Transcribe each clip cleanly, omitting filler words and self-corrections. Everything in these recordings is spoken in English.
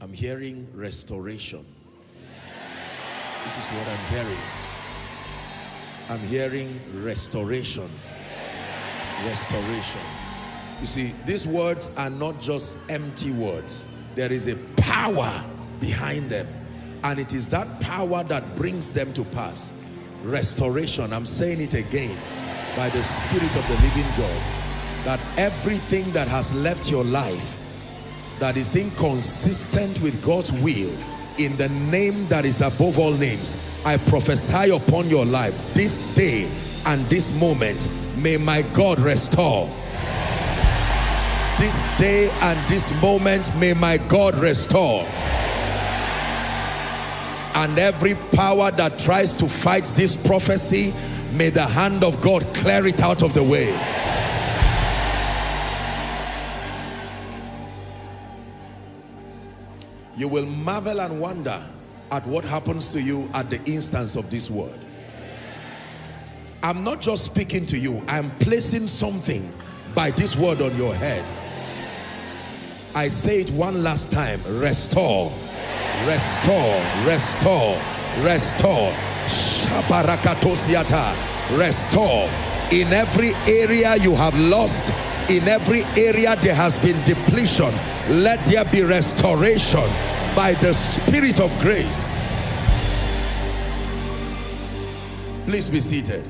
I'm hearing restoration. This is what I'm hearing. I'm hearing restoration. Restoration. You see, these words are not just empty words. There is a power behind them. And it is that power that brings them to pass. Restoration. I'm saying it again by the Spirit of the living God. That everything that has left your life that is inconsistent with God's will, in the name that is above all names, I prophesy upon your life this day and this moment, may my God restore. This day and this moment, may my God restore. And every power that tries to fight this prophecy, may the hand of God clear it out of the way. You will marvel and wonder at what happens to you at the instance of this word. I'm not just speaking to you, I'm placing something by this word on your head. I say it one last time. Restore, restore, restore, restore. Shabarakatosiata. Restore. In every area you have lost, in every area there has been depletion, let there be restoration by the Spirit of grace. Please be seated.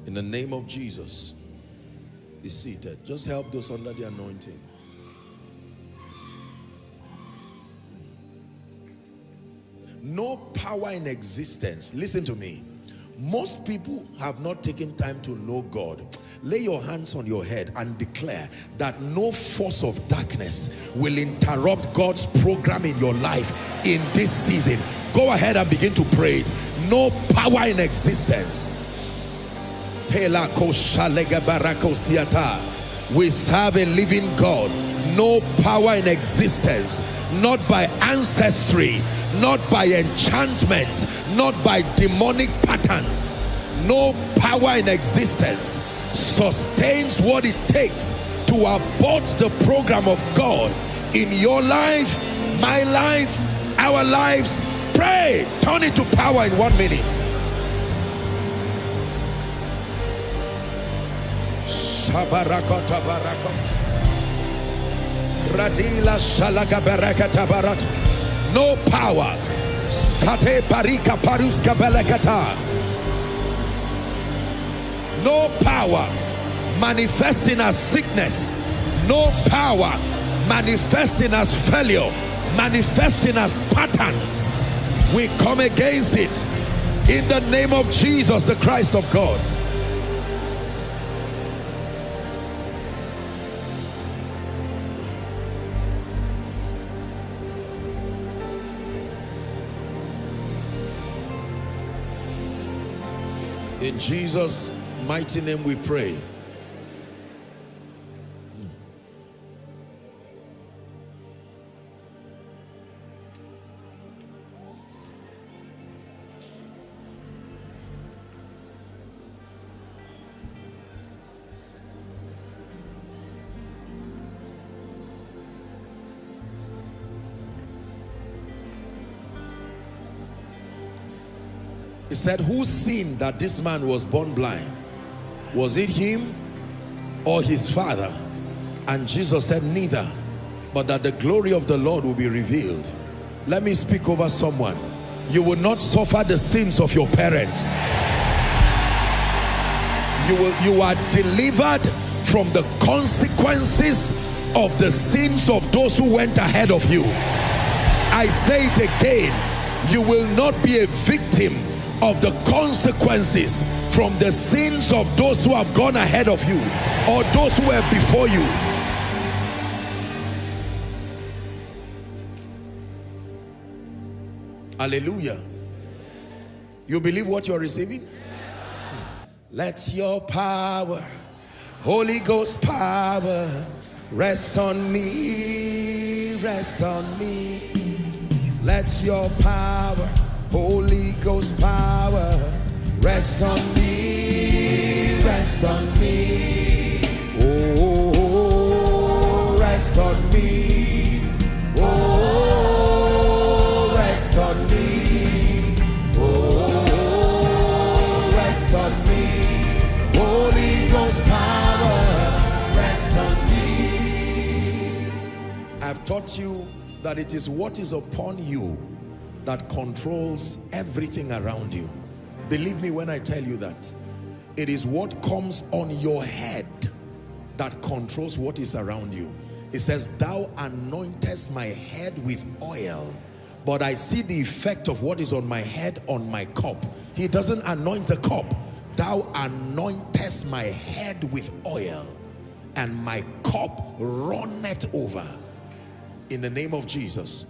In the name of Jesus, be seated. Just help those under the anointing. No power in existence. Listen to me. Most people have not taken time to know God. Lay your hands on your head and declare that no force of darkness will interrupt God's program in your life in this season. Go ahead and begin to pray it. No power in existence. We serve a living God. No power in existence, not by ancestry, not by enchantment, not by demonic patterns. No power in existence sustains what it takes to abort the program of God in your life, my life, our lives. Pray. Turn it to power in 1 minute. No power. No power manifesting as sickness. No power manifesting as failure, manifesting as patterns. We come against it in the name of Jesus, the Christ of God. In Jesus' mighty name we pray. He said, who sinned that this man was born blind? Was it him or his father? And Jesus said, neither, but that the glory of the Lord will be revealed. Let me speak over someone. You will not suffer the sins of your parents. You are delivered from the consequences of the sins of those who went ahead of you. I say it again, you will not be a victim of the consequences from the sins of those who have gone ahead of you or those who were before you. Hallelujah. You believe what you're receiving? Let your power, Holy Ghost power, rest on me, rest on me. Let your power, Holy Ghost power, rest on me, rest rest on me. Oh, rest on me. Oh, rest on me. Oh, rest on me. Holy Ghost power, rest on me. I've taught you that it is what is upon you that controls everything around you. Believe me when I tell you that. It is what comes on your head that controls what is around you. It says, thou anointest my head with oil, but I see the effect of what is on my head on my cup. He doesn't anoint the cup. Thou anointest my head with oil, and my cup runneth over. In the name of Jesus.